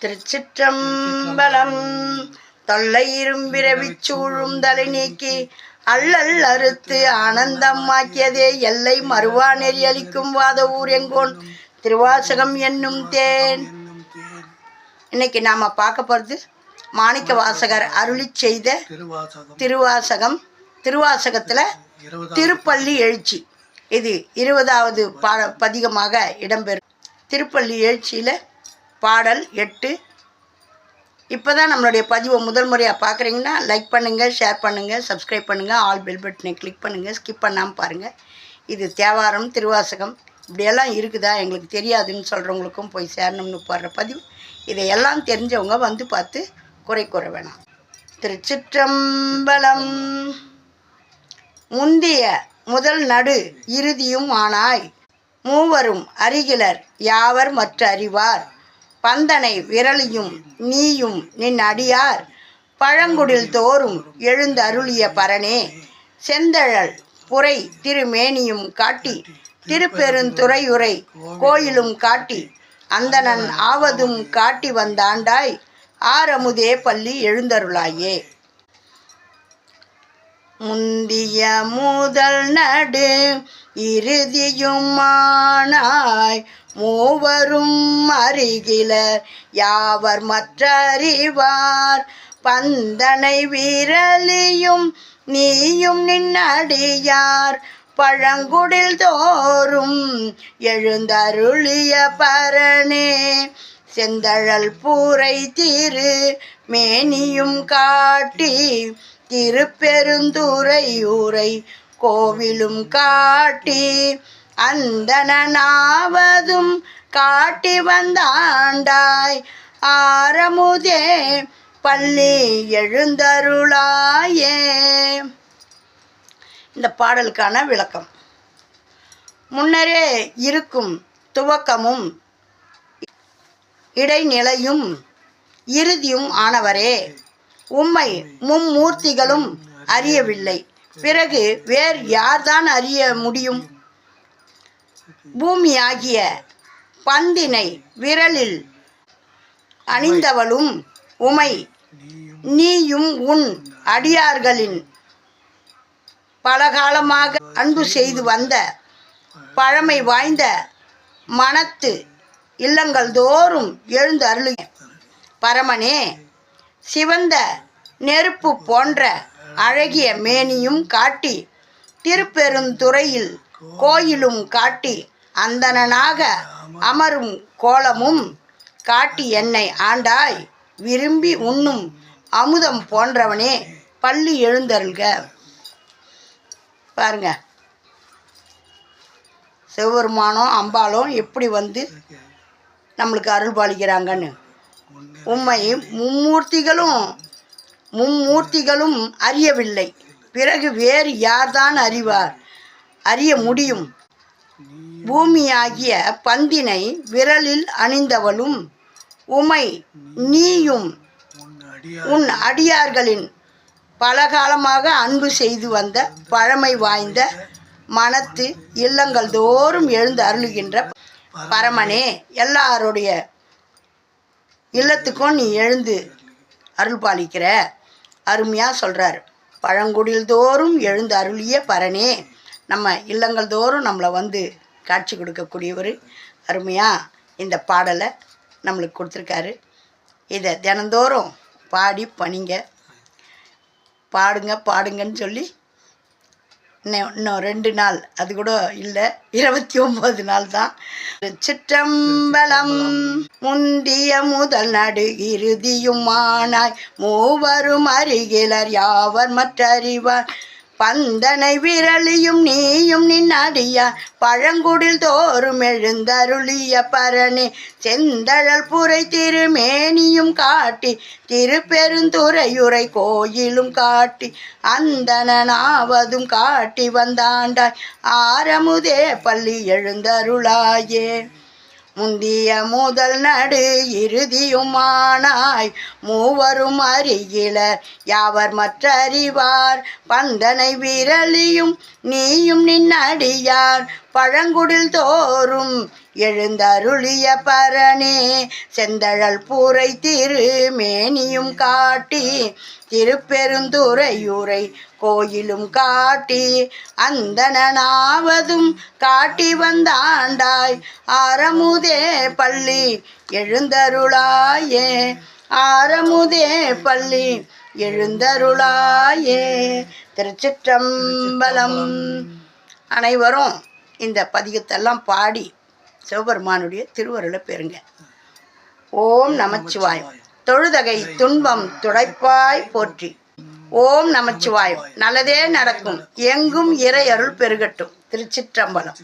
திருச்சிற்றம்பலம். தொல்லை இரும்பிரவிச் சூழும் தலை நீக்கி அல்லல் அறுத்து ஆனந்தமாக்கியதே எல்லை மறுவா நெறி அளிக்கும் வாத ஊர் எங்கோன் திருவாசகம் என்னும் தேன். இன்னைக்கு நாம பார்க்க போகிறது மாணிக்க வாசகர் அருளி செய்த திருவாசகம். திருவாசகத்தில் திருப்பள்ளி எழுச்சி இது 20வது பதிகமாக இடம்பெறும். திருப்பள்ளி எழுச்சியில் பாடல் 8. இப்போ தான் நம்மளுடைய பதிவை முதல் முறையாக பார்க்குறீங்கன்னா லைக் பண்ணுங்கள், ஷேர் பண்ணுங்கள், சப்ஸ்கிரைப் பண்ணுங்கள், ஆல் பெல் பட்டனை கிளிக் பண்ணுங்கள், ஸ்கிப் பண்ணாமல் பாருங்கள். இது தேவாரம், திருவாசகம் இப்படியெல்லாம் இருக்குதா எங்களுக்கு தெரியாதுன்னு சொல்கிறவங்களுக்கும் போய் சேரணும்னு போடுற பதிவு. இதையெல்லாம் தெரிஞ்சவங்க வந்து பார்த்து குறை கூற வேணாம். திருச்சிற்றம்பலம். முந்திய முதல் நடு இறுதியும் ஆனாய் மூவரும் அருகிலர் யாவர் மற்ற அறிவார் பந்தனை விரலியும் நீயும் நின் அடியார் பழங்குடில் தோறும் எழுந்து அருளிய பரனே செந்தழல் புரை திருமேனியும் காட்டி திருப்பெருந்துறையுரை கோயிலும் காட்டி அந்தணன் ஆவதும் காட்டி வந்தாண்டாய் ஆரமுதே பள்ளி எழுந்தருளாயே. முந்திய முதல் நடு இறுதியுமானாய் மூவரும் அருகிலர் யாவர் மற்றறிவார் பந்தனை விரலியும் நீயும் நின்னடியார் பழங்குடில் தோறும் எழுந்தருளிய பரனே செந்தழல் பூரை திரு மேனியும் காட்டி திருப்பெருந்துறையூரை கோவிலும் காட்டி அந்தணனாவதும் காட்டி வந்தாண்டாய் ஆரமுதே பள்ளி எழுந்தருளாயே. இந்த பாடலுக்கான விளக்கம். முன்னரே இருக்கும் துவக்கமும் இடைநிலையும் இறுதியும் ஆனவரே உம்மை மும்மூர்த்திகளும் அறியவில்லை. பிறகு வேறு யார்தான் அறிய முடியும்? பூமியாகிய பந்தினை விரலில் அணிந்தவளும் உமை நீயும் உன் அடியார்களின் பலகாலமாக அன்பு செய்து வந்த பழமை வாய்ந்த மனத்து இல்லங்கள் தோறும் எழுந்து அருளு பரமனே சிவந்த நெருப்பு போன்ற அழகிய மேனியும் காட்டி திருப்பெருந்துறையில் கோயிலும் காட்டி அந்தணனாக அமரும் கோலமும் காட்டி என்னை ஆண்டாய் விரும்பி உண்ணும் அமுதம் போன்றவனே பள்ளி எழுந்தருள்க. பாருங்க, சிவபெருமானும் அம்பாலும் எப்படி வந்து நம்மளுக்கு அருள் பாலிக்கிறாங்கன்னு. உம்மை மும்மூர்த்திகளும் அறியவில்லை. பிறகு வேறு யார்தான் அறிய முடியும்? பூமியாகிய பந்தினை விரலில் அணிந்தவளும் உமை நீயும் உன் அடியார்களின் பலகாலமாக அன்பு செய்து வந்த பழமை வாய்ந்த மனத்து இல்லங்கள் தோறும் எழுந்து அருளுகின்ற பரமனே எல்லாருடைய இல்லத்துக்கும் நீ எழுந்து அருள் பாலிக்கிற. அருமையாக சொல்கிறார். பழங்குடில் தோறும் எழுந்து அருளிய பரனே, நம்ம இல்லங்கள் தோறும் நம்மளை வந்து காட்சி கொடுக்கக்கூடியவர். அருமையாக இந்த பாடலை நம்மளுக்கு கொடுத்துருக்காரு. இதை தினந்தோறும் பாடி பணிங்க, பாடுங்கன்னு சொல்லி இன்னும் 2 நாள், அது கூட இல்லை, 29 நாள் தான். சிற்றம்பலம். முந்திய முதல் நடு இறுதியுமானாய் மூவரும் அருகிலர் யாவர் மற்றறிவார் பந்தனை விரலியும் நீயும் நின் அடியார் பழங்குடில் தோறும் எழுந்தருளிய பரனே செந்தழல் புரை திருமேனியும் காட்டி திருப்பெருந்துறையுரை கோயிலும் காட்டி அந்தணனாவதும் காட்டி வந்தாண்டாய் ஆரமுதே பள்ளி எழுந்தருளாயே. முந்திய முதல் நடு இறுதியுமானாய் மூவரும் அருகிலர் யாவர் மற்றறிவார் பந்தனை விரலியும் நீயும் நின் அடியார் பழங்குடில் தோறும் எழுந்தருளிய பரணே செந்தழல் பூரை திருமேனியும் காட்டி திருப்பெருந்துறையூரை கோயிலும் காட்டி அந்தனாவதும் காட்டி வந்தாண்டாய் ஆரமுதே பள்ளி எழுந்தருளாயே ஆரமுதே பள்ளி எழுந்தருளாயே. திருச்சிற்றம்பலம். அனைவரும் இந்த பதிகத்தெல்லாம் பாடி சிவபெருமானுடைய திருவருளை பெறுங்க. ஓம் நமச்சிவாயம். தொழுதகை துன்பம் துடைப்பாய் போற்றி. ஓம் நமச்சிவாயம். நல்லதே நடக்கும். எங்கும் இறை அருள் பெருகட்டும். திருச்சிற்றம்பலம்.